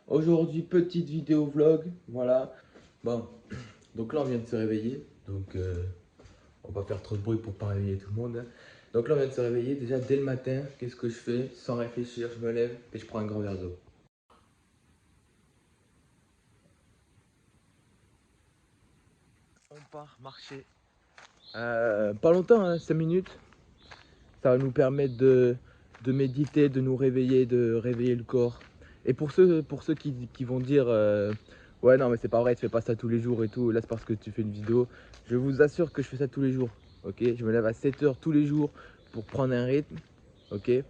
Aujourd'hui, petite vidéo vlog, voilà. Bon, donc là on vient de se réveiller, donc on va pas faire trop de bruit pour pas réveiller tout le monde, hein. Donc là on vient de se réveiller, déjà dès le matin, qu'est-ce que je fais? Sans réfléchir, je me lève et je prends un grand verre d'eau. On part marcher. Pas longtemps, hein, 5 minutes. Ça va nous permettre de méditer, de nous réveiller, de réveiller le corps. Et pour ceux qui vont dire ouais non mais c'est pas vrai, tu fais pas ça tous les jours et tout, là c'est parce que tu fais une vidéo. Je vous assure que je fais ça tous les jours. Ok, je me lève à 7 h tous les jours pour prendre un rythme. Ok, et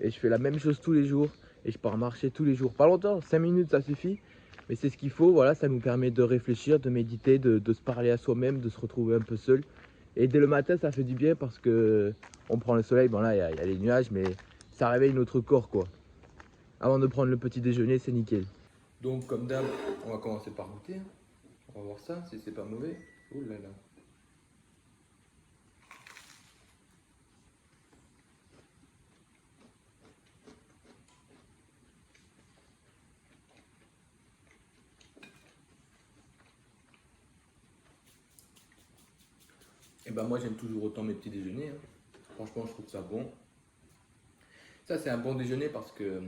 je fais la même chose tous les jours et je pars marcher tous les jours. Pas longtemps, 5 minutes ça suffit. Mais c'est ce qu'il faut, voilà, ça nous permet de réfléchir, de méditer, de se parler à soi-même, de se retrouver un peu seul. Et dès le matin, ça fait du bien parce que on prend le soleil. Bon là, il y a les nuages, mais ça réveille notre corps, quoi. Avant de prendre le petit déjeuner, c'est nickel. Donc comme d'hab, on va commencer par goûter, hein. On va voir ça, si c'est pas mauvais. Ouh là là. Et ben moi j'aime toujours autant mes petits déjeuners, hein. Franchement, je trouve ça bon. Ça c'est un bon déjeuner parce que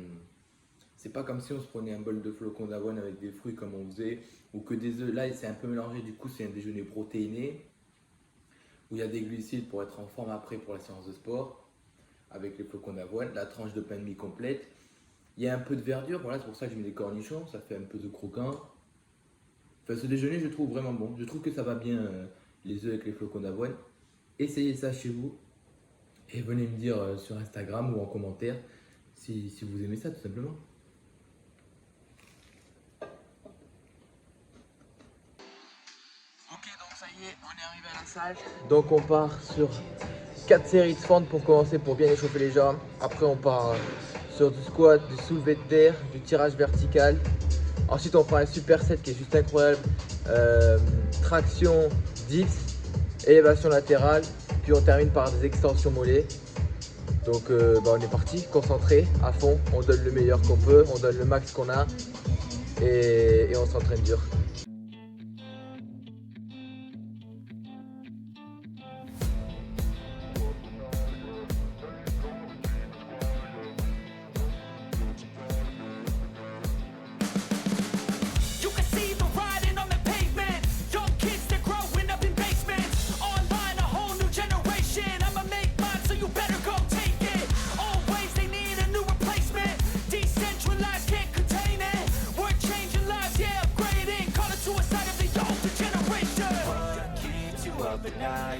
c'est pas comme si on se prenait un bol de flocons d'avoine avec des fruits comme on faisait, ou que des œufs. Là c'est un peu mélangé, du coup c'est un déjeuner protéiné, où il y a des glucides pour être en forme après pour la séance de sport, avec les flocons d'avoine, la tranche de pain de mie complète. Il y a un peu de verdure, voilà, c'est pour ça que je mets des cornichons, ça fait un peu de croquant. Enfin, ce déjeuner, je trouve vraiment bon. Je trouve que ça va bien, les œufs avec les flocons d'avoine. Essayez ça chez vous et venez me dire sur Instagram ou en commentaire si vous aimez ça, tout simplement. Ok, donc ça y est, on est arrivé à la salle. Donc on part sur 4 séries de fentes pour commencer, pour bien échauffer les jambes. Après on part sur du squat, du soulevé de terre, du tirage vertical. Ensuite on prend un superset qui est juste incroyable. Traction, dips, élévation latérale. Puis on termine par des extensions mollets. Donc on est parti, concentré, à fond. On donne le meilleur qu'on peut, on donne le max qu'on a. Et on s'entraîne dur.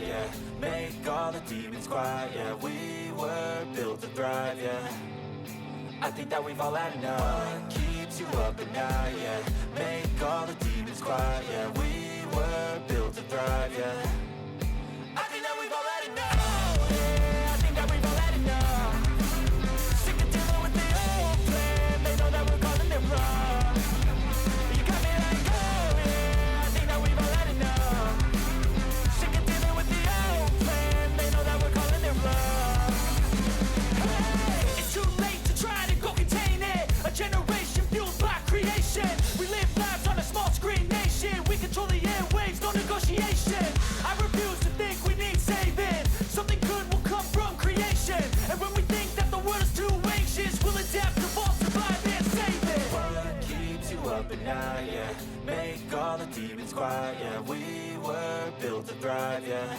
Yeah, make all the demons quiet. Yeah, we were built to thrive. Yeah, I think that we've all had enough. What keeps you up at night? Yeah, make all the demons quiet. Yeah, we were built to thrive. Yeah, I think that we've all had enough. Yeah, I think that we've all had enough. Sick of dealing with the old plan. They know that we're calling it wrong. You got me like, oh yeah, I think that we've all had enough. Sick of dealing with the old plan. They know that we're calling it wrong. Hey, it's too late to try to go contain it. A generation fueled by creation. We live lives on a small screen nation. We control the airwaves, no negotiation. I refuse to think we need saving. Something good will come from creation. And when we think that the world is too anxious, we'll adapt, evolve, survive, and save it. What keeps you up at night? Yeah, make all the demons quiet. Yeah, we were built to thrive. Yeah,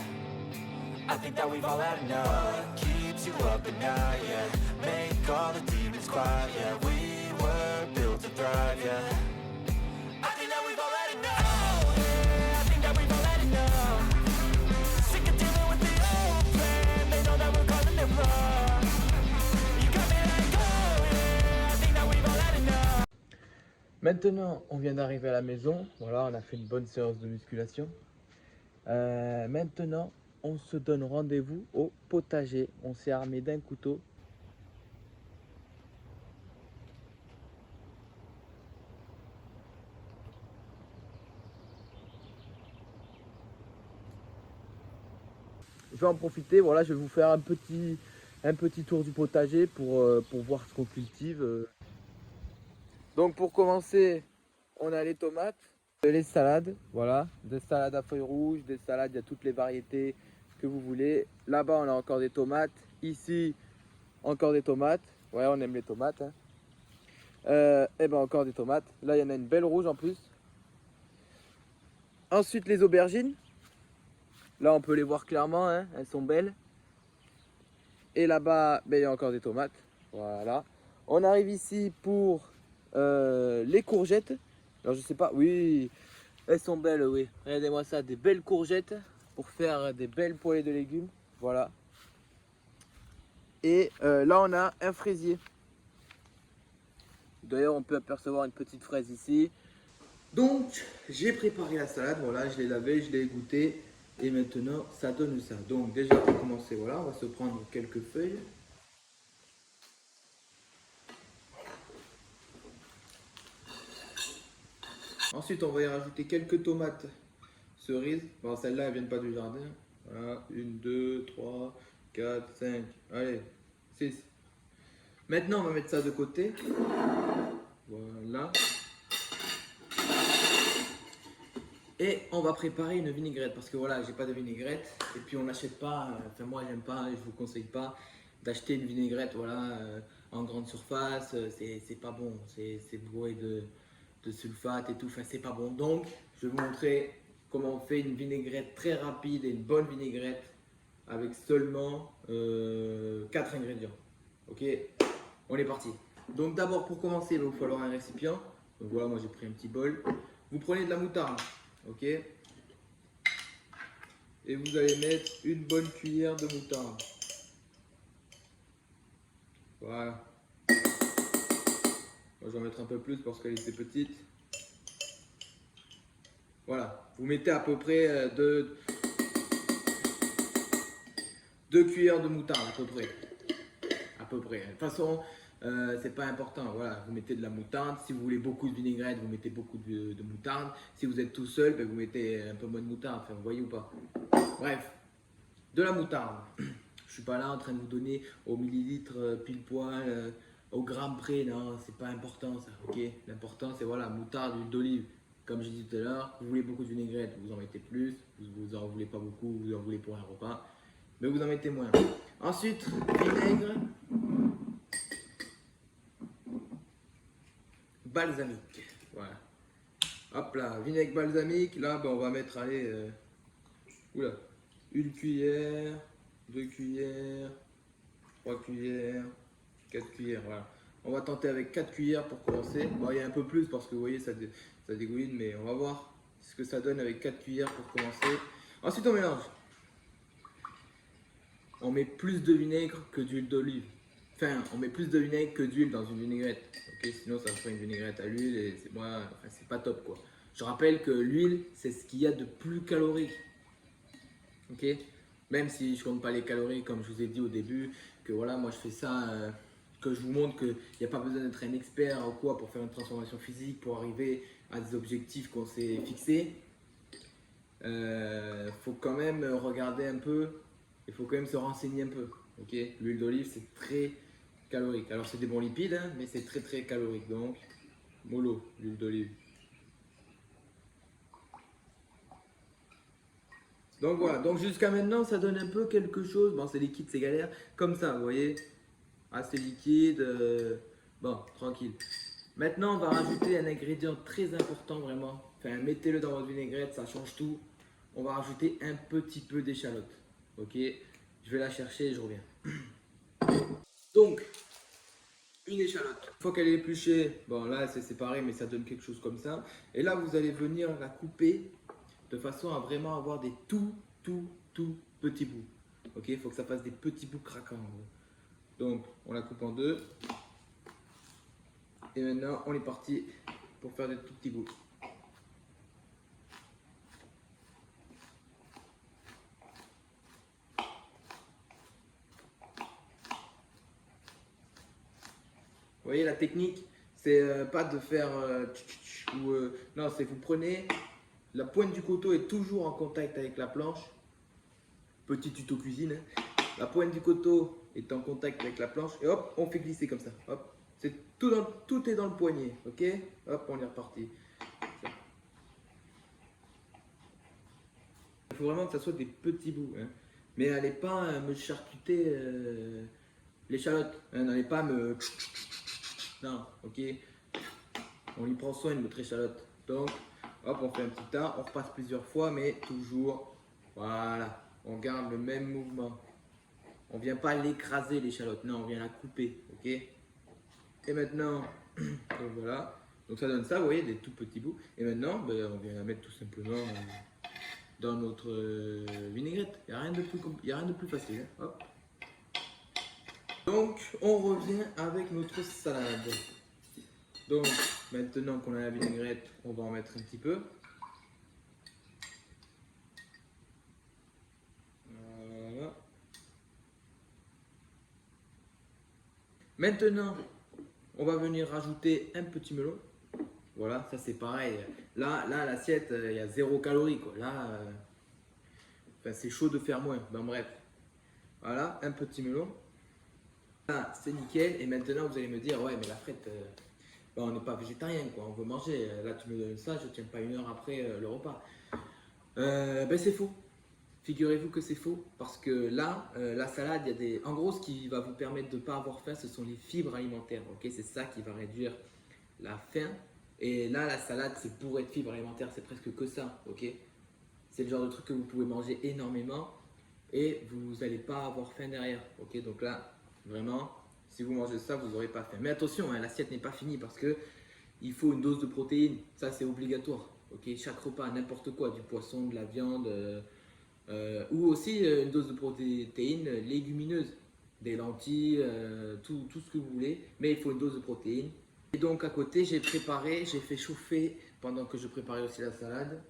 I think that we've all had enough. What keeps you up at night? Yeah, make all the demons quiet. Yeah, we were built to thrive. Yeah, I think that we've all had enough. Yeah, I think that we've all had enough. Sick of dealing with the old plan. They know that we're calling it wrong. You got me like, oh yeah, I think that we've all had enough. Maintenant, on vient d'arriver à la maison. Voilà, on a fait une bonne séance de musculation. Maintenant, on se donne rendez-vous au potager. On s'est armé d'un couteau. Je vais en profiter, voilà, je vais vous faire un petit tour du potager pour voir ce qu'on cultive. Donc pour commencer, on a les tomates, les salades, voilà, des salades à feuilles rouges, des salades, il y a toutes les variétés que vous voulez. Là-bas, on a encore des tomates. Ici, encore des tomates. Ouais, on aime les tomates. Hein. Et ben encore des tomates. Là, il y en a une belle rouge en plus. Ensuite, les aubergines. Là, on peut les voir clairement, hein, elles sont belles. Et là-bas, ben, il y a encore des tomates. Voilà. On arrive ici pour les courgettes. Alors, je sais pas, oui, elles sont belles, oui. Regardez-moi ça, des belles courgettes pour faire des belles poêlées de légumes. Voilà. Et là, on a un fraisier. D'ailleurs, on peut apercevoir une petite fraise ici. Donc, j'ai préparé la salade. Voilà, je l'ai lavée, je l'ai égouttée. Et maintenant, ça donne ça. Donc, déjà, pour commencer, voilà, on va se prendre quelques feuilles. Ensuite, on va y rajouter quelques tomates cerises. Bon, celles-là, elles viennent pas du jardin. Voilà, 1, 2, 3, 4, 5, allez, 6. Maintenant, on va mettre ça de côté. Voilà. Et on va préparer une vinaigrette parce que voilà, j'ai pas de vinaigrette. Et puis on n'achète pas, enfin moi j'aime pas, je vous conseille pas d'acheter une vinaigrette voilà, en grande surface. C'est pas bon, c'est bourré de sulfate et tout, enfin c'est pas bon. Donc je vais vous montrer comment on fait une vinaigrette très rapide et une bonne vinaigrette avec seulement 4 ingrédients. Ok, on est parti. Donc d'abord pour commencer, il va vous falloir un récipient. Donc voilà, moi j'ai pris un petit bol. Vous prenez de la moutarde, ok. Et vous allez mettre une bonne cuillère de moutarde. Voilà. Moi je vais en mettre un peu plus parce qu'elle était petite. Voilà. Vous mettez à peu près 2 cuillères de moutarde, à peu près. À peu près. De toute façon, c'est pas important. Voilà, vous mettez de la moutarde. Si vous voulez beaucoup de vinaigrette, vous mettez beaucoup de moutarde. Si vous êtes tout seul, ben, vous mettez un peu moins de moutarde. Enfin, vous voyez ou pas. Bref, de la moutarde. Je suis pas là en train de vous donner au millilitre pile poil, au gramme près. Non, c'est pas important ça. Ok. L'important c'est voilà, moutarde, huile d'olive. Comme j'ai dit tout à l'heure, vous voulez beaucoup de vinaigrette, vous en mettez plus. Vous en voulez pas beaucoup, vous en voulez pour un repas. Mais vous en mettez moins. Ensuite, vinaigre balsamique. Voilà. Hop là, vinaigre balsamique. Là, ben, on va mettre, allez, oula, une cuillère, 2 cuillères, 3 cuillères, 4 cuillères. Voilà. On va tenter avec 4 cuillères pour commencer. Bon, il y a un peu plus parce que vous voyez, ça dégouline, mais on va voir ce que ça donne avec 4 cuillères pour commencer. Ensuite, on mélange. On met plus de vinaigre que d'huile d'olive. Enfin, on met plus de vinaigre que d'huile dans une vinaigrette. Ok, sinon ça ferait une vinaigrette à l'huile et c'est enfin, c'est pas top quoi. Je rappelle que l'huile, c'est ce qu'il y a de plus calorique. Ok, même si je compte pas les calories comme je vous ai dit au début, que voilà, moi je fais ça, que je vous montre qu'il n'y a pas besoin d'être un expert ou quoi pour faire une transformation physique, pour arriver à des objectifs qu'on s'est fixés. Faut quand même regarder un peu, il faut quand même se renseigner un peu. Ok, l'huile d'olive c'est très calorique. Alors c'est des bons lipides, hein, mais c'est très très calorique. Donc mollo, l'huile d'olive. Donc voilà, donc jusqu'à maintenant ça donne un peu quelque chose. Bon c'est liquide, c'est galère. Comme ça, vous voyez, assez liquide. Bon, tranquille. Maintenant on va rajouter un ingrédient très important vraiment. Enfin mettez-le dans votre vinaigrette, ça change tout. On va rajouter un petit peu d'échalote. Ok, je vais la chercher et je reviens. Donc, une échalote. Une fois qu'elle est épluchée, bon là c'est séparé mais ça donne quelque chose comme ça. Et là vous allez venir la couper de façon à vraiment avoir des tout petits bouts. Ok, il faut que ça fasse des petits bouts craquants. Donc on la coupe en deux. Et maintenant on est parti pour faire des tout petits bouts. Vous voyez la technique, c'est pas de faire non, c'est vous prenez la pointe du couteau est toujours en contact avec la planche. Petit tuto cuisine. Hein. La pointe du couteau est en contact avec la planche et hop, on fait glisser comme ça. Hop, C'est tout est dans le poignet, ok? Hop, on est reparti. Il faut vraiment que ça soit des petits bouts, hein. Mais n'allez pas me charcuter l'échalote, hein. N'allez pas me... Non, ok? On y prend soin de notre échalote. Donc, hop, on fait un petit tas, on repasse plusieurs fois, mais toujours, voilà, on garde le même mouvement. On vient pas l'écraser l'échalote, non, on vient la couper, ok? Et maintenant, donc voilà, donc ça donne ça, vous voyez, des tout petits bouts. Et maintenant, ben, on vient la mettre tout simplement dans notre vinaigrette. Il n'y a rien de plus facile, hein. Hop. Donc, on revient avec notre salade. Donc, maintenant qu'on a la vinaigrette, on va en mettre un petit peu. Voilà. Maintenant, on va venir rajouter un petit melon. Voilà, ça c'est pareil. Là l'assiette, il y a 0 calories, quoi. Là, enfin, c'est chaud de faire moins. Ben bref. Voilà, un petit melon. Là, c'est nickel. Et maintenant, vous allez me dire, ouais, mais la frette, ben, on n'est pas végétarien, quoi. On veut manger. Là, tu me donnes ça, je ne tiens pas une heure après le repas. Ben c'est faux. Figurez-vous que c'est faux, parce que là, la salade, il y a des... En gros, ce qui va vous permettre de ne pas avoir faim, ce sont les fibres alimentaires, ok? C'est ça qui va réduire la faim. Et là, la salade, c'est bourré de fibres alimentaires, c'est presque que ça, ok? C'est le genre de truc que vous pouvez manger énormément et vous n'allez pas avoir faim derrière, ok? Donc là, vraiment, si vous mangez ça, vous n'aurez pas faim. Mais attention, hein, l'assiette n'est pas finie parce que il faut une dose de protéines, ça c'est obligatoire, ok? Chaque repas, n'importe quoi, du poisson, de la viande... ou aussi une dose de protéines légumineuses, des lentilles, tout ce que vous voulez, mais il faut une dose de protéines. Et donc à côté, j'ai fait chauffer pendant que je préparais aussi la salade.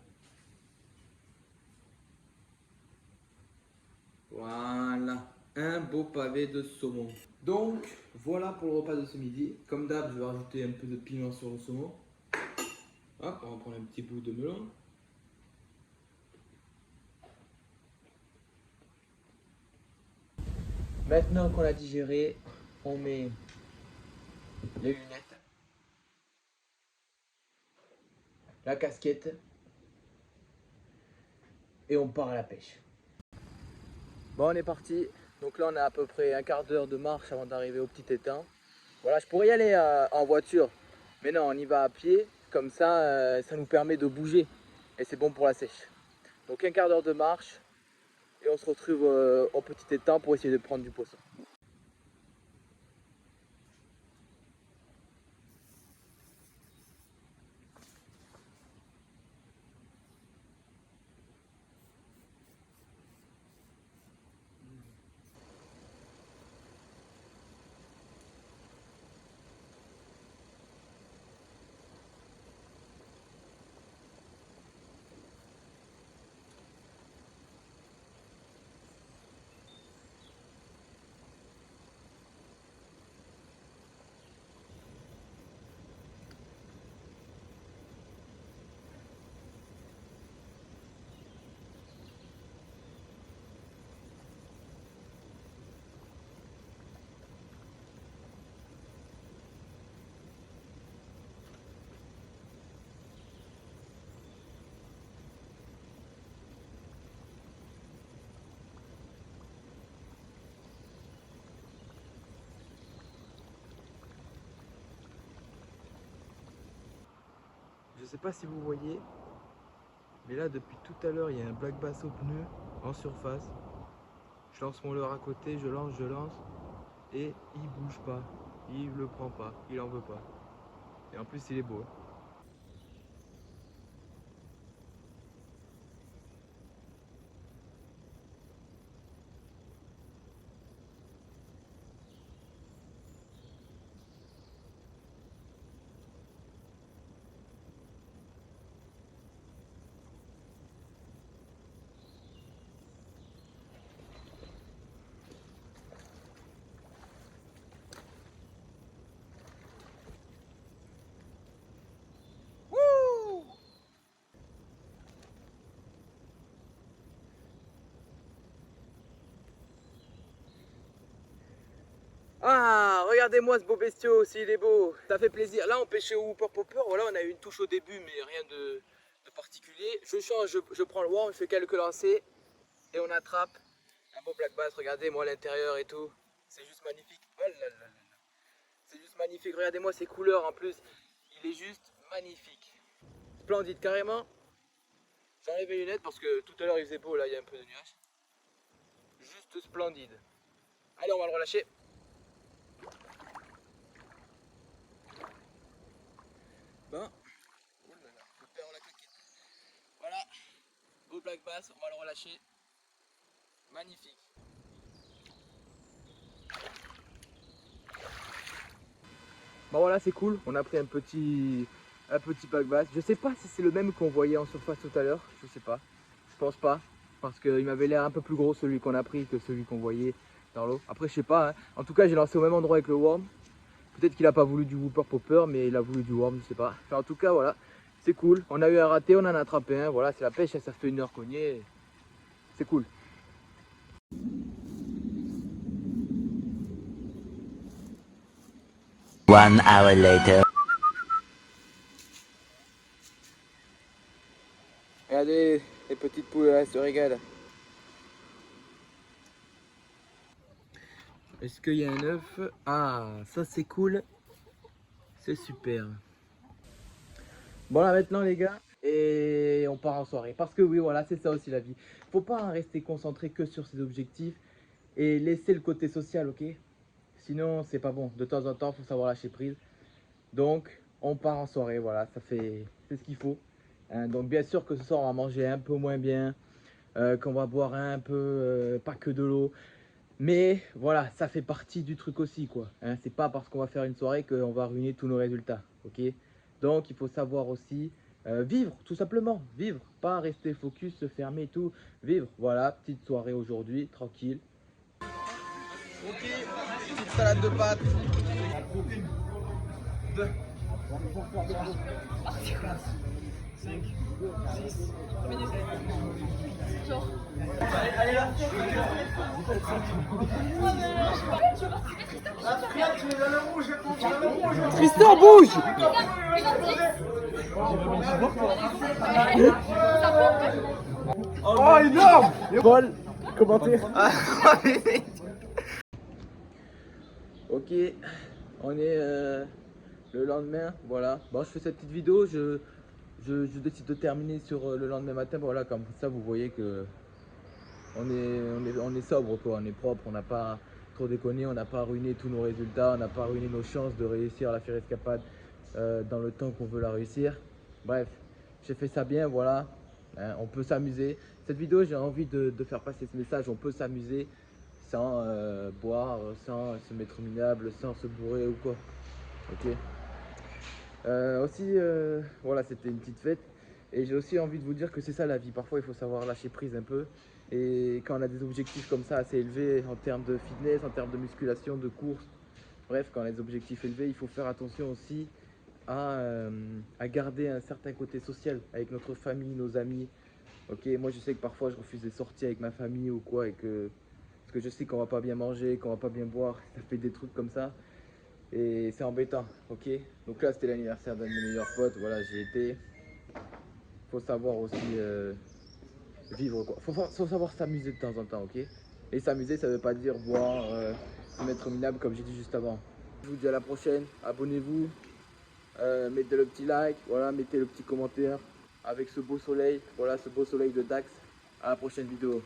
Voilà, un beau pavé de saumon. Donc voilà pour le repas de ce midi. Comme d'hab, je vais rajouter un peu de piment sur le saumon. Hop, on va prendre un petit bout de melon. Maintenant qu'on l'a digéré, on met les lunettes, la casquette et on part à la pêche. Bon, on est parti. Donc là, on a à peu près un quart d'heure de marche avant d'arriver au petit étang. Voilà, je pourrais y aller en voiture, mais non, on y va à pied. Comme ça, ça nous permet de bouger et c'est bon pour la sèche. Donc un quart d'heure de marche et on se retrouve au petit étang pour essayer de prendre du poisson. Je sais pas si vous voyez, mais là depuis tout à l'heure il y a un black bass au pneu en surface. Je lance mon leurre à côté, je lance et il bouge pas, il le prend pas, il en veut pas. Et en plus il est beau, hein. Ah, regardez-moi ce beau bestiau aussi, il est beau. Ça fait plaisir. Là, on pêchait au Whooper Popper. Voilà, on a eu une touche au début, mais rien de particulier. Je change, je prends le worm, je fais quelques lancers et on attrape un beau black bass. Regardez, moi, l'intérieur et tout. C'est juste magnifique. Oh là là là. C'est juste magnifique. Regardez-moi ces couleurs en plus. Il est juste magnifique. Splendide, carrément. J'enlève les lunettes parce que tout à l'heure il faisait beau, là il y a un peu de nuages. Juste splendide. Allez, on va le relâcher. Ben, je perds la claquette. Voilà, beau black bass, on va le relâcher. Magnifique. Bon voilà, c'est cool. On a pris un petit black bass. Je sais pas si c'est le même qu'on voyait en surface tout à l'heure. Je sais pas. Je pense pas. Parce qu'il m'avait l'air un peu plus gros celui qu'on a pris que celui qu'on voyait dans l'eau. Après je sais pas. Hein. En tout cas j'ai lancé au même endroit avec le worm. Peut-être qu'il a pas voulu du Whooper Popper, mais il a voulu du worm, je sais pas. Enfin, en tout cas voilà. C'est cool. On a eu un raté, on en a attrapé un. Voilà, c'est la pêche, ça fait 1 heure qu'on y est. C'est cool. One hour later. Regardez, les petites poules là, elles se régalent. Est-ce qu'il y a un œuf? Ah, ça c'est cool. C'est super. Bon là maintenant les gars, et on part en soirée. Parce que oui, voilà, c'est ça aussi la vie. Faut pas rester concentré que sur ses objectifs et laisser le côté social, ok? Sinon c'est pas bon. De temps en temps, faut savoir lâcher prise. Donc on part en soirée, voilà, c'est ce qu'il faut. Hein, donc bien sûr que ce soir on va manger un peu moins bien, qu'on va boire un peu, pas que de l'eau. Mais voilà, ça fait partie du truc aussi quoi. Hein, c'est pas parce qu'on va faire une soirée qu'on va ruiner tous nos résultats, ok? Donc il faut savoir aussi vivre, tout simplement, vivre, pas rester focus, se fermer et tout, vivre. Voilà, petite soirée aujourd'hui, tranquille. Ok, petite salade de pâtes. Tristan, bouge! Oh, énorme! Paul, commentaire. Ok, on est le lendemain, voilà. Bon, je fais cette petite vidéo, je décide de terminer sur le lendemain matin. Voilà, comme ça, vous voyez que on est sobre, quoi. On est propre, on n'a pas trop déconné, on n'a pas ruiné tous nos résultats, on n'a pas ruiné nos chances de réussir la faire escapade dans le temps qu'on veut la réussir. Bref, j'ai fait ça bien, voilà. Hein, on peut s'amuser. Cette vidéo, j'ai envie de faire passer ce message. On peut s'amuser sans boire, sans se mettre minable, sans se bourrer ou quoi. Ok. Aussi, voilà, c'était une petite fête. Et j'ai aussi envie de vous dire que c'est ça la vie. Parfois, il faut savoir lâcher prise un peu. Et quand on a des objectifs comme ça assez élevés en termes de fitness, en termes de musculation, de course, bref, quand on a des objectifs élevés, il faut faire attention aussi à garder un certain côté social avec notre famille, nos amis. Ok, moi je sais que parfois je refuse des sorties avec ma famille ou quoi, parce que je sais qu'on va pas bien manger, qu'on va pas bien boire, ça fait des trucs comme ça. Et c'est embêtant, ok? Donc là c'était l'anniversaire d'un de mes meilleurs potes, voilà, j'y étais. Faut savoir aussi vivre quoi. Faut savoir s'amuser de temps en temps, ok? Et s'amuser ça veut pas dire boire, se mettre minable comme j'ai dit juste avant. Je vous dis à la prochaine, abonnez-vous, mettez le petit like, voilà, mettez le petit commentaire avec ce beau soleil, voilà ce beau soleil de Dax. À la prochaine vidéo.